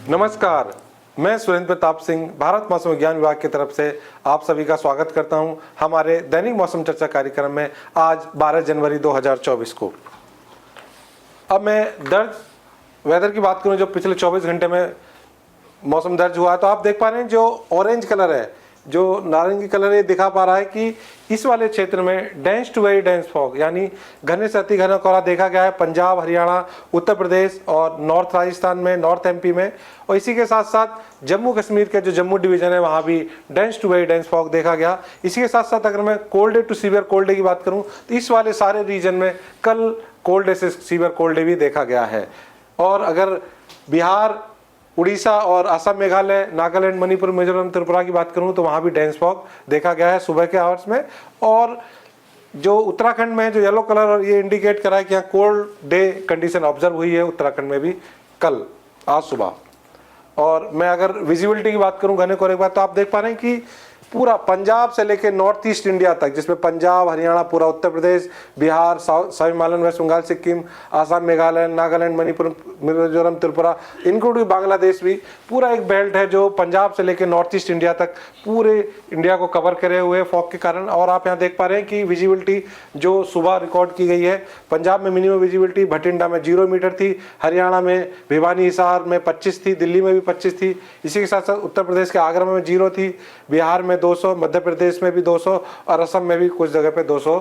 नमस्कार, मैं सुरेंद्र प्रताप सिंह भारत मौसम विज्ञान विभाग की तरफ से आप सभी का स्वागत करता हूं हमारे दैनिक मौसम चर्चा कार्यक्रम में आज 12 जनवरी 2024 को। अब मैं वेदर की बात करूं जो पिछले 24 घंटे में मौसम दर्ज हुआ है, तो आप देख पा रहे हैं जो ऑरेंज कलर है, जो नारंगी कलर ये दिखा पा रहा है कि इस वाले क्षेत्र में dense to very dense fog यानी घने से अति घना कोहरा देखा गया है पंजाब, हरियाणा, उत्तर प्रदेश और नॉर्थ राजस्थान में, नॉर्थ एमपी में। और इसी के साथ साथ जम्मू कश्मीर के जो जम्मू डिवीजन है वहाँ भी dense to very dense fog देखा गया। इसी के साथ साथ अगर मैं cold day to severe cold day की बात करूँ तो इस वाले सारे रीजन में कल कोल्ड डे से सीवियर कोल्ड डे भी देखा गया है। और अगर बिहार, उड़ीसा और असम, मेघालय, नागालैंड, मणिपुर, मिजोरम, त्रिपुरा की बात करूं तो वहां भी डेंस फॉग देखा गया है सुबह के आवर्स में। और जो उत्तराखंड में जो येलो कलर और ये इंडिकेट करा है कि यहाँ कोल्ड डे कंडीशन ऑब्जर्व हुई है उत्तराखंड में भी कल आज सुबह। और मैं अगर विजिबिलिटी की बात करूं घने कोहरे की बात, तो आप देख पा रहे हैं कि पूरा पंजाब से लेकर नॉर्थ ईस्ट इंडिया तक, जिसमें पंजाब, हरियाणा, पूरा उत्तर प्रदेश, बिहार, साउथ हिमालयन, वेस्ट बंगाल, सिक्किम, आसाम, मेघालय, नागालैंड, मणिपुर, मिजोरम, त्रिपुरा, इंक्लूडिंग बांग्लादेश भी, पूरा एक बेल्ट है जो पंजाब से लेकर नॉर्थ ईस्ट इंडिया तक पूरे इंडिया को कवर करे हुए फॉग के कारण। और आप यहाँ देख पा रहे हैं कि विजिबिलिटी जो सुबह रिकॉर्ड की गई है, पंजाब में मिनिमम विजिबिलिटी भटिंडा में 0 मीटर थी, हरियाणा में भिवानी हिसार में 25 थी, दिल्ली में भी 25 थी। इसी के साथ साथ उत्तर प्रदेश के आगरा में 0 थी, बिहार में 200, मध्य प्रदेश में भी 200 और असम में भी कुछ जगह पे 200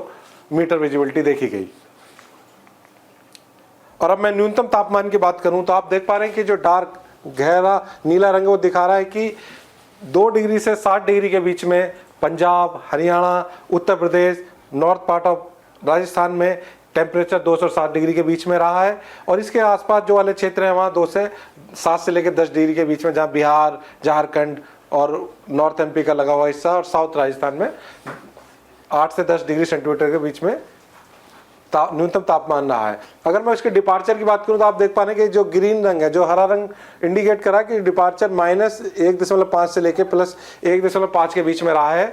मीटर विजिबिलिटी देखी गई। और अब मैं न्यूनतम तापमान की बात करूं तो आप देख पा रहे हैं कि जो डार्क गहरा नीला रंग वो दिखा रहा है कि 2 डिग्री से 7 डिग्री के बीच में Punjab, Haryana, Uttar Pradesh, north part of Rajasthan में टेम्परेचर 2 से 7 डिग्री के बीच में रहा है। और इसके आसपास जो वाले क्षेत्र हैं वहाँ 2 से 7 से लेकर 10 डिग्री के बीच में, जहाँ बिहार, झारखंड और नॉर्थ एमपी का लगा हुआ हिस्सा और साउथ राजस्थान में 8 से 10 डिग्री सेंटीमीटर के बीच में न्यूनतम तापमान रहा है। अगर मैं इसके डिपार्चर की बात करूं तो आप देख पा रहे हैं कि जो ग्रीन रंग है, जो हरा रंग इंडिकेट करा कि डिपार्चर -1.5 से लेके +1.5 के बीच में रहा है।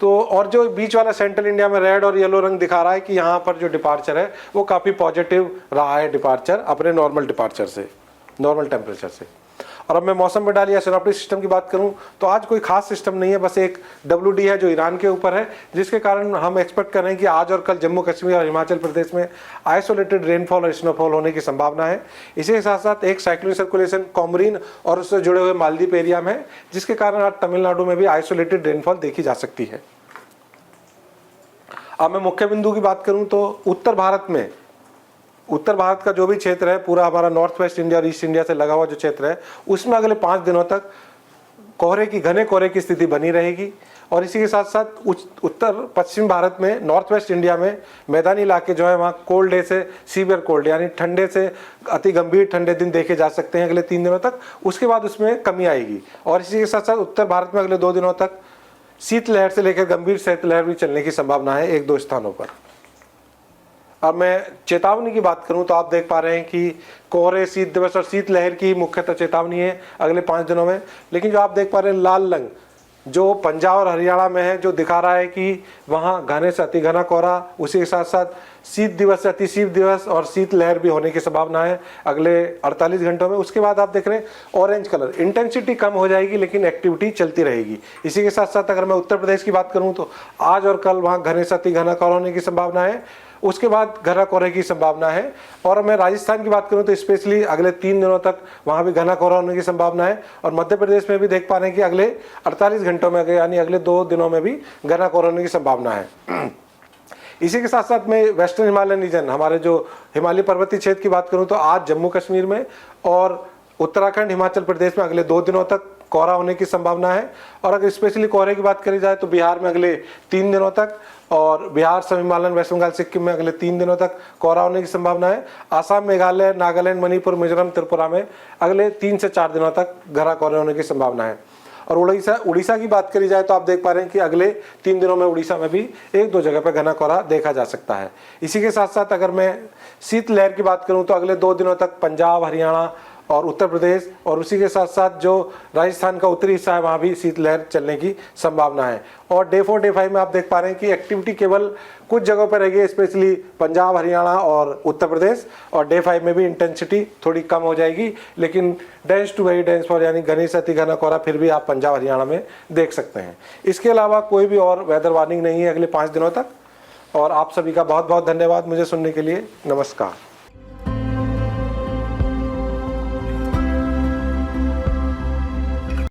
तो और जो बीच वाला सेंट्रल इंडिया में रेड और येलो रंग दिखा रहा है कि यहाँ पर जो डिपार्चर है वो काफ़ी पॉजिटिव रहा है डिपार्चर अपने नॉर्मल डिपार्चर से, नॉर्मल टेम्परेचर से। और अब मैं मौसम में डाली या सिनॉप्टिक सिस्टम की बात करूं तो आज कोई खास सिस्टम नहीं है, बस एक WD है जो ईरान के ऊपर है, जिसके कारण हम एक्सपेक्ट कर रहे हैं कि आज और कल जम्मू कश्मीर और हिमाचल प्रदेश में आइसोलेटेड रेनफॉल और स्नोफॉल होने की संभावना है। इसी के साथ साथ एक साइक्लोनिक सर्कुलेशन कोमरीन और उससे जुड़े हुए मालदीव एरिया में है, जिसके कारण आज तमिलनाडु में भी आइसोलेटेड रेनफॉल देखी जा सकती है। अब मैं मुख्य बिंदु की बात करूं तो उत्तर भारत का जो भी क्षेत्र है, पूरा हमारा नॉर्थ वेस्ट इंडिया और ईस्ट इंडिया से लगा हुआ जो क्षेत्र है, उसमें अगले 5 दिनों तक घने कोहरे की स्थिति बनी रहेगी। और इसी के साथ साथ उत्तर पश्चिम भारत में, नॉर्थ वेस्ट इंडिया में मैदानी इलाके जो है वहाँ कोल्ड डे से सीवियर कोल्ड यानी ठंडे से अति गंभीर ठंडे दिन देखे जा सकते हैं अगले 3 दिनों तक। उसके बाद उसमें कमी आएगी। और इसी के साथ साथ उत्तर भारत में अगले 2 दिनों तक शीतलहर से लेकर गंभीर शीतलहर भी चलने की संभावना है 1-2 स्थानों पर। अब मैं चेतावनी की बात करूं तो आप देख पा रहे हैं कि कोहरे, शीत दिवस और शीतलहर की मुख्यतः चेतावनी है अगले 5 दिनों में। लेकिन जो आप देख पा रहे हैं लाल रंग जो पंजाब और हरियाणा में है, जो दिखा रहा है कि वहाँ घने से अति घना कोहरा, उसी के साथ साथ शीत दिवस से अति शीत दिवस और शीतलहर भी होने की संभावना है अगले 48 घंटों में। उसके बाद आप देख रहे हैं ऑरेंज कलर, इंटेंसिटी कम हो जाएगी लेकिन एक्टिविटी चलती रहेगी। इसी के साथ साथ अगर मैं उत्तर प्रदेश की बात करूँ तो आज और कल वहाँ घने से अति घना कोहरा होने की संभावना है, उसके बाद घना कोहरे की संभावना है। और मैं राजस्थान की बात करूं तो स्पेशली अगले 3 दिनों तक वहां भी घना कोहरा होने की संभावना है। और मध्य प्रदेश में भी देख पा रहे हैं कि अगले 48 घंटों में यानी अगले 2 दिनों में भी घना कोहरा होने की संभावना है। इसी के साथ साथ मैं वेस्टर्न हिमालयन रीजन, हमारे जो हिमालय पर्वतीय क्षेत्र की बात करूं तो आज जम्मू कश्मीर में और उत्तराखंड, हिमाचल प्रदेश में अगले 2 दिनों तक कोहरा होने की संभावना है। और अगर स्पेशली कोहरे की बात करी जाए तो बिहार में अगले 3 दिनों तक, और बिहार, सब हिमालयन, वेस्ट बंगाल, सिक्किम में अगले 3 दिनों तक कोहरा होने की संभावना है। आसाम, मेघालय, नागालैंड, मणिपुर, मिजोरम, त्रिपुरा में अगले 3 से 4 दिनों तक घना कोहरा होने की संभावना है। और उड़ीसा की बात करी जाए तो आप देख पा रहे हैं कि अगले 3 दिनों में उड़ीसा में भी 1-2 जगह पर घना कोहरा देखा जा सकता है। इसी के साथ साथ अगर मैं शीतलहर की बात करूं तो अगले 2 दिनों तक पंजाब, हरियाणा और उत्तर प्रदेश और उसी के साथ साथ जो राजस्थान का उत्तरी हिस्सा है वहाँ भी शीतलहर चलने की संभावना है। और डे 4 डे 5 में आप देख पा रहे हैं कि एक्टिविटी केवल कुछ जगहों पर रहेगी, स्पेशली पंजाब, हरियाणा और उत्तर प्रदेश। और डे 5 में भी इंटेंसिटी थोड़ी कम हो जाएगी, लेकिन dense to very dense for यानी घनी से अति घना कोहरा फिर भी आप पंजाब हरियाणा में देख सकते हैं। इसके अलावा कोई भी और वेदर वार्निंग नहीं है अगले 5 दिनों तक। और आप सभी का बहुत बहुत धन्यवाद मुझे सुनने के लिए। नमस्कार।